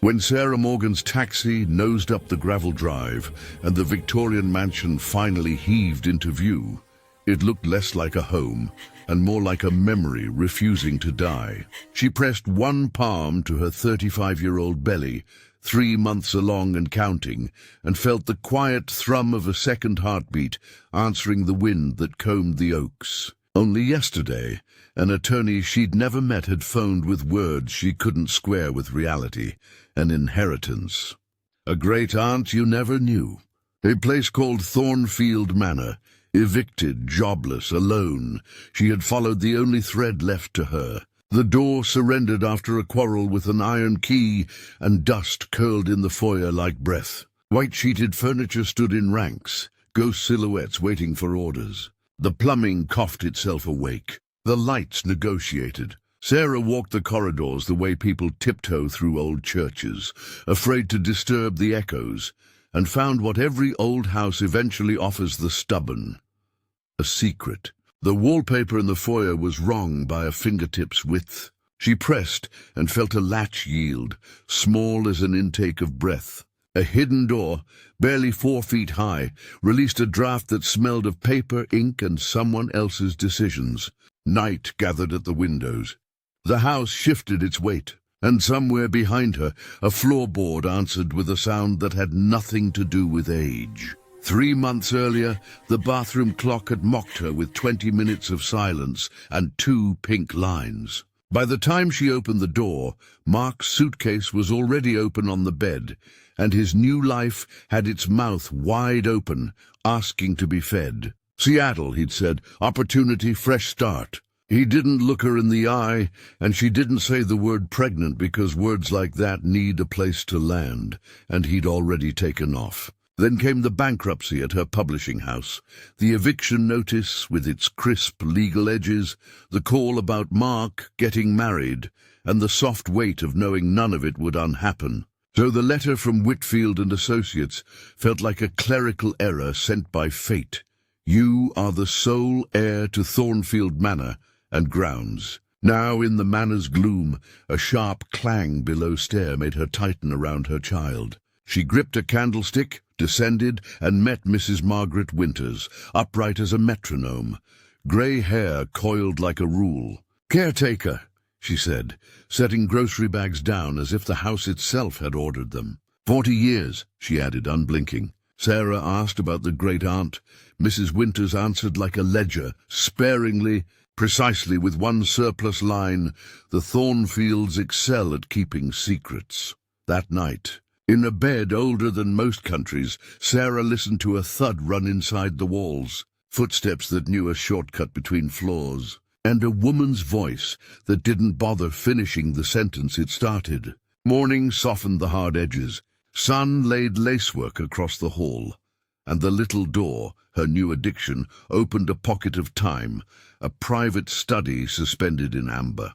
When Sarah Morgan's taxi nosed up the gravel drive and the Victorian mansion finally heaved into view, it looked less like a home and more like a memory refusing to die. She pressed one palm to her 35-year-old belly, 3 months along and counting, and felt the quiet thrum of a second heartbeat answering the wind that combed the oaks. Only yesterday, an attorney she'd never met had phoned with words she couldn't square with reality: an inheritance. A great-aunt you never knew. A place called Thornfield Manor. Evicted, jobless, alone, she had followed the only thread left to her. The door surrendered after a quarrel with an iron key, and dust curled in the foyer like breath. White-sheeted furniture stood in ranks, ghost silhouettes waiting for orders. The plumbing coughed itself awake. The lights negotiated. Sarah walked the corridors the way people tiptoe through old churches, afraid to disturb the echoes, and found what every old house eventually offers the stubborn: a secret. The wallpaper in the foyer was wrong by a fingertip's width. She pressed and felt a latch yield, small as an intake of breath. A hidden door, barely 4 feet high, released a draft that smelled of paper, ink, and someone else's decisions. Night gathered at the windows. The house shifted its weight, and somewhere behind her, a floorboard answered with a sound that had nothing to do with age. 3 months earlier, the bathroom clock had mocked her with 20 minutes of silence and 2 pink lines. By the time she opened the door, Mark's suitcase was already open on the bed, and his new life had its mouth wide open, asking to be fed. "Seattle," he'd said, "opportunity, fresh start." He didn't look her in the eye, and she didn't say the word pregnant because words like that need a place to land, and he'd already taken off. Then came the bankruptcy at her publishing house, the eviction notice with its crisp legal edges, the call about Mark getting married, and the soft weight of knowing none of it would unhappen. So the letter from Whitfield and Associates felt like a clerical error sent by fate. "You are the sole heir to Thornfield Manor and grounds." Now, in the manor's gloom, a sharp clang below stair made her tighten around her child. She gripped a candlestick, descended, and met Mrs. Margaret Winters, upright as a metronome. Grey hair coiled like a rule. "Caretaker," she said, setting grocery bags down as if the house itself had ordered them. 40 years, she added, unblinking. Sarah asked about the great-aunt. Mrs. Winters answered like a ledger, sparingly, precisely, with one surplus line: "The Thornfields excel at keeping secrets." That night, in a bed older than most countries, Sarah listened to a thud run inside the walls, footsteps that knew a shortcut between floors, and a woman's voice that didn't bother finishing the sentence it started. Morning softened the hard edges. Sun laid lacework across the hall, and the little door, her new addiction, opened a pocket of time, a private study suspended in amber.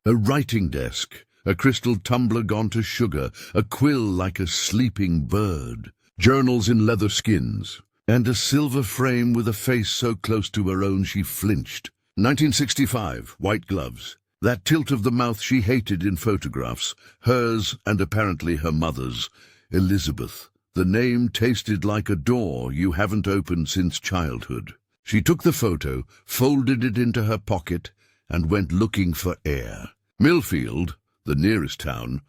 A writing desk, a crystal tumbler gone to sugar, a quill like a sleeping bird, journals in leather skins, and a silver frame with a face so close to her own she flinched. 1965, white gloves. That tilt of the mouth she hated in photographs, hers and apparently her mother's. Elizabeth. The name tasted like a door you haven't opened since childhood. She took the photo, folded it into her pocket, and went looking for air. Millfield, the nearest town,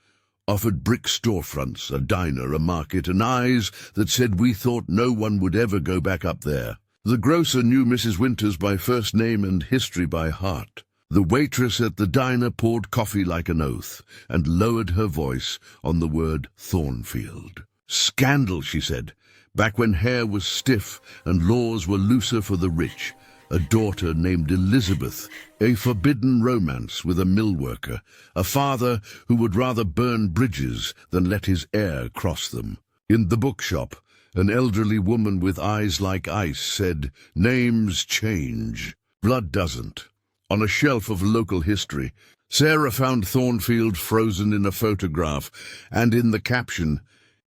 offered brick storefronts, a diner, a market, and eyes that said we thought no one would ever go back up there. The grocer knew Mrs. Winters by first name and history by heart. The waitress at the diner poured coffee like an oath and lowered her voice on the word Thornfield. "Scandal," she said, "back when hair was stiff and laws were looser for the rich. A daughter named Elizabeth, a forbidden romance with a mill worker, a father who would rather burn bridges than let his heir cross them." In the bookshop, an elderly woman with eyes like ice said, "Names change. Blood doesn't." On a shelf of local history, Sarah found Thornfield frozen in a photograph, and in the caption,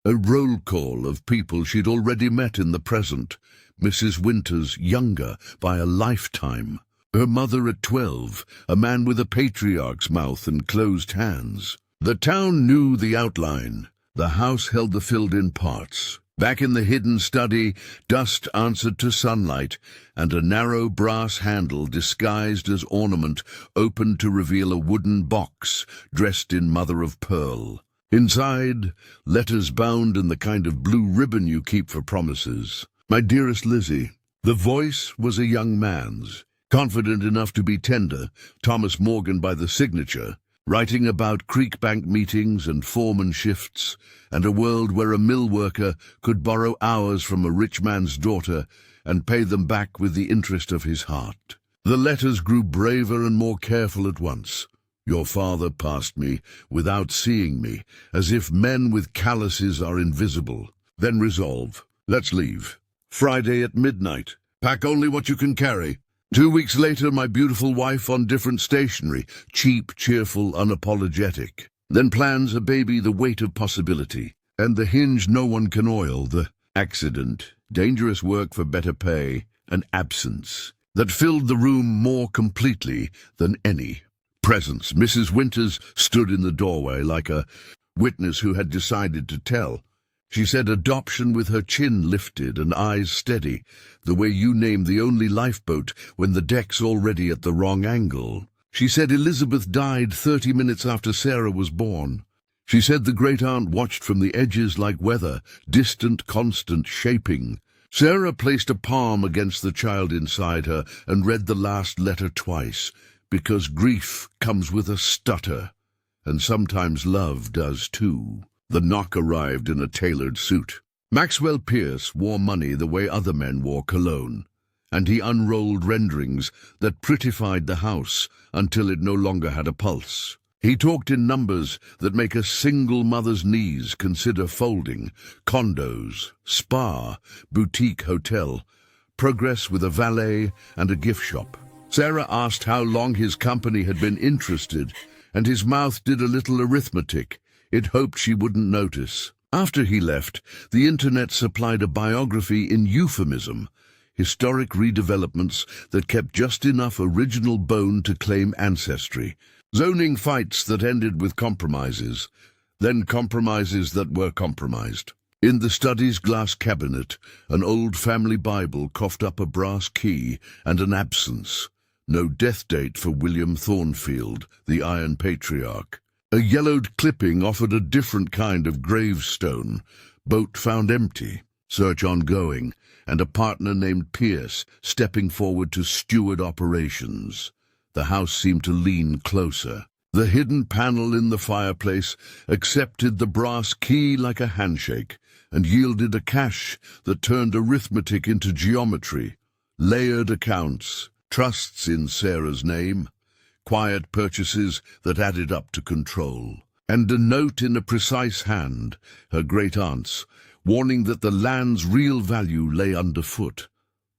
a roll call of people she'd already met in the present. Mrs. Winters, younger by a lifetime. Her mother at 12, a man with a patriarch's mouth and closed hands. The town knew the outline. The house held the filled-in parts. Back in the hidden study, dust answered to sunlight, and a narrow brass handle disguised as ornament opened to reveal a wooden box dressed in mother-of-pearl. Inside, letters bound in the kind of blue ribbon you keep for promises. "My dearest Lizzie." The voice was a young man's, confident enough to be tender, Thomas Morgan by the signature, writing about creek bank meetings and foreman shifts, and a world where a mill worker could borrow hours from a rich man's daughter and pay them back with the interest of his heart. The letters grew braver and more careful at once. "Your father passed me without seeing me, as if men with calluses are invisible. Then resolve. Let's leave. Friday at midnight. Pack only what you can carry. 2 weeks later, my beautiful wife on different stationery, cheap, cheerful, unapologetic. Then plans a baby, the weight of possibility. And the hinge no one can oil, the accident, dangerous work for better pay, an absence that filled the room more completely than any presence. Mrs. Winters stood in the doorway like a witness who had decided to tell. She said adoption with her chin lifted and eyes steady, the way you name the only lifeboat when the deck's already at the wrong angle. She said Elizabeth died 30 minutes after Sarah was born. She said the great-aunt watched from the edges like weather, distant, constant, shaping. Sarah placed a palm against the child inside her and read the last letter twice, because grief comes with a stutter, and sometimes love does too. The knock arrived in a tailored suit. Maxwell Pierce wore money the way other men wore cologne, and he unrolled renderings that prettified the house until it no longer had a pulse. He talked in numbers that make a single mother's knees consider folding: condos, spa, boutique hotel, progress with a valet and a gift shop. Sarah asked how long his company had been interested, and his mouth did a little arithmetic. It hoped she wouldn't notice. After he left, the internet supplied a biography in euphemism, historic redevelopments that kept just enough original bone to claim ancestry, zoning fights that ended with compromises, then compromises that were compromised. In the study's glass cabinet, an old family Bible coughed up a brass key and an absence. No death date for William Thornfield, the Iron Patriarch. A yellowed clipping offered a different kind of gravestone. Boat found empty, search ongoing, and a partner named Pierce stepping forward to steward operations. The house seemed to lean closer. The hidden panel in the fireplace accepted the brass key like a handshake and yielded a cache that turned arithmetic into geometry. Layered accounts, trusts in Sarah's name, quiet purchases that added up to control, and a note in a precise hand, her great-aunt's, warning that the land's real value lay underfoot.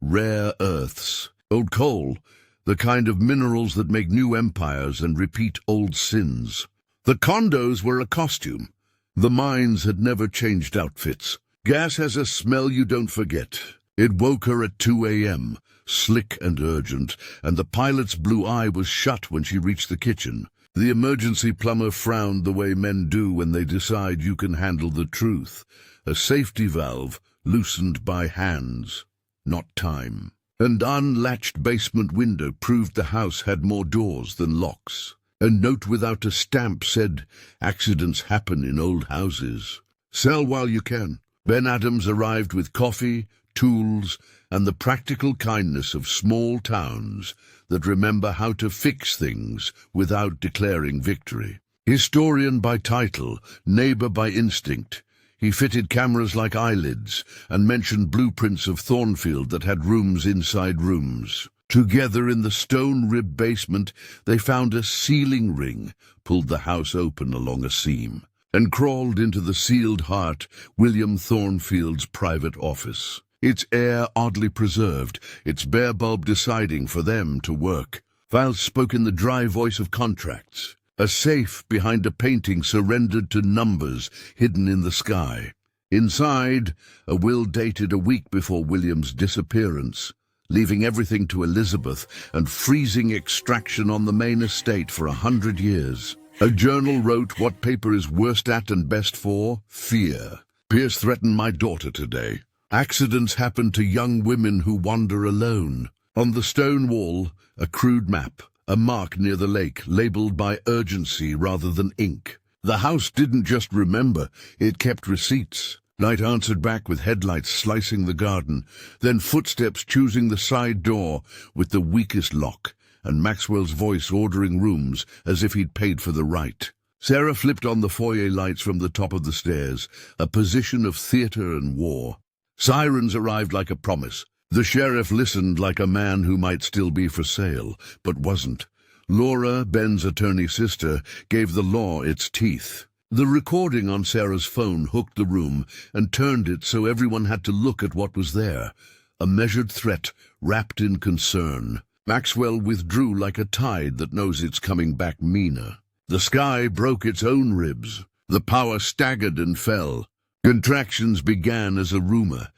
Rare earths, old coal, the kind of minerals that make new empires and repeat old sins. The condos were a costume. The mines had never changed outfits. Gas has a smell you don't forget. It woke her at 2 a.m., slick and urgent, and the pilot's blue eye was shut when she reached the kitchen. The emergency plumber frowned the way men do when they decide you can handle the truth. A safety valve loosened by hands, not time. An unlatched basement window proved the house had more doors than locks. A note without a stamp said, "Accidents happen in old houses. Sell while you can." Ben Adams arrived with coffee, tools, and the practical kindness of small towns that remember how to fix things without declaring victory. Historian by title, neighbor by instinct, he fitted cameras like eyelids and mentioned blueprints of Thornfield that had rooms inside rooms. Together in the stone-ribbed basement, they found a ceiling ring, pulled the house open along a seam, and crawled into the sealed heart, William Thornfield's private office. Its air oddly preserved, its bare bulb deciding for them to work. Files spoke in the dry voice of contracts. A safe behind a painting surrendered to numbers hidden in the sky. Inside, a will dated a week before William's disappearance, leaving everything to Elizabeth and freezing extraction on the main estate for 100 years. A journal wrote what paper is worst at and best for? Fear. Pierce threatened my daughter today. Accidents happen to young women who wander alone. On the stone wall, a crude map, a mark near the lake, labeled by urgency rather than ink. The house didn't just remember, it kept receipts. Night answered back with headlights slicing the garden, then footsteps choosing the side door with the weakest lock, and Maxwell's voice ordering rooms as if he'd paid for the right. Sarah flipped on the foyer lights from the top of the stairs, a position of theater and war. Sirens arrived like a promise. The sheriff listened like a man who might still be for sale, but wasn't. Laura, Ben's attorney sister, gave the law its teeth. The recording on Sarah's phone hooked the room and turned it so everyone had to look at what was there. A measured threat wrapped in concern. Maxwell withdrew like a tide that knows it's coming back meaner. The sky broke its own ribs. The power staggered and fell. Contractions began as a rumor,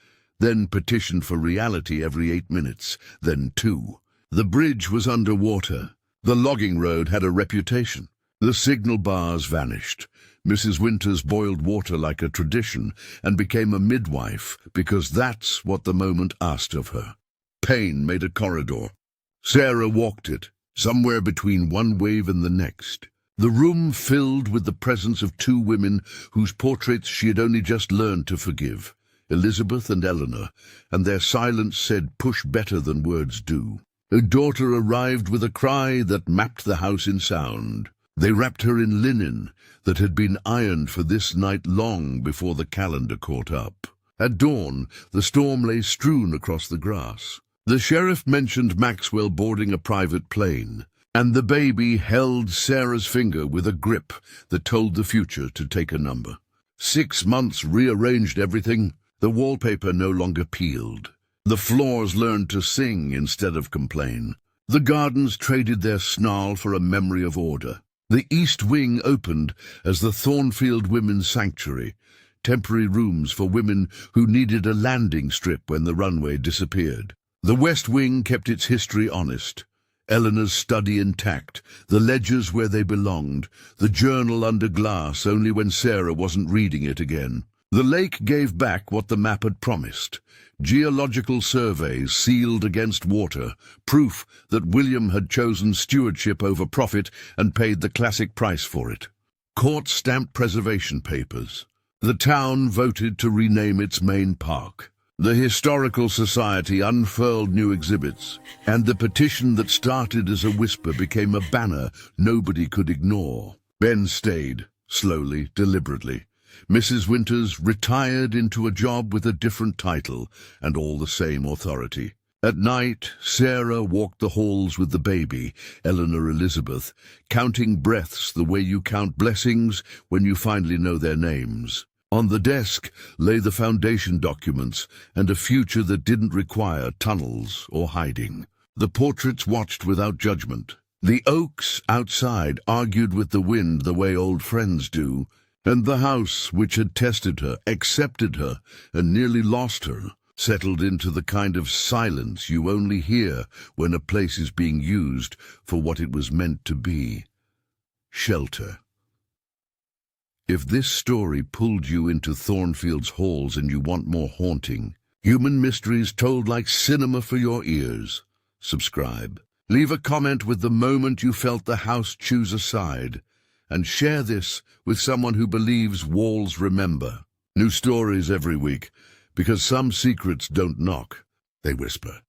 then petitioned for reality every 8 minutes, then 2. The bridge was underwater. The logging road had a reputation. The signal bars vanished. Mrs. Winters boiled water like a tradition and became a midwife because that's what the moment asked of her. Pain made a corridor. Sarah walked it, somewhere between one wave and the next. The room filled with the presence of 2 women whose portraits she had only just learned to forgive, Elizabeth and Eleanor, and their silence said push better than words do. Her daughter arrived with a cry that mapped the house in sound. They wrapped her in linen that had been ironed for this night long before the calendar caught up. At dawn, the storm lay strewn across the grass. The sheriff mentioned Maxwell boarding a private plane, and the baby held Sarah's finger with a grip that told the future to take a number. 6 months rearranged everything. The wallpaper no longer peeled. The floors learned to sing instead of complain. The gardens traded their snarl for a memory of order. The east wing opened as the Thornfield Women's Sanctuary, temporary rooms for women who needed a landing strip when the runway disappeared. The west wing kept its history honest. Eleanor's study intact, the ledgers where they belonged, the journal under glass only when Sarah wasn't reading it again. The lake gave back what the map had promised. Geological surveys sealed against water, proof that William had chosen stewardship over profit and paid the classic price for it. Court-stamped preservation papers. The town voted to rename its main park. The Historical Society unfurled new exhibits, and the petition that started as a whisper became a banner nobody could ignore. Ben stayed, slowly, deliberately. Mrs. Winters retired into a job with a different title and all the same authority. At night, Sarah walked the halls with the baby, Eleanor Elizabeth, counting breaths the way you count blessings when you finally know their names. On the desk lay the foundation documents and a future that didn't require tunnels or hiding. The portraits watched without judgment. The oaks outside argued with the wind the way old friends do, and the house, which had tested her, accepted her, and nearly lost her, settled into the kind of silence you only hear when a place is being used for what it was meant to be. Shelter. If this story pulled you into Thornfield's halls and you want more haunting, human mysteries told like cinema for your ears, subscribe. Leave a comment with the moment you felt the house choose a side, and share this with someone who believes walls remember. New stories every week, because some secrets don't knock, they whisper.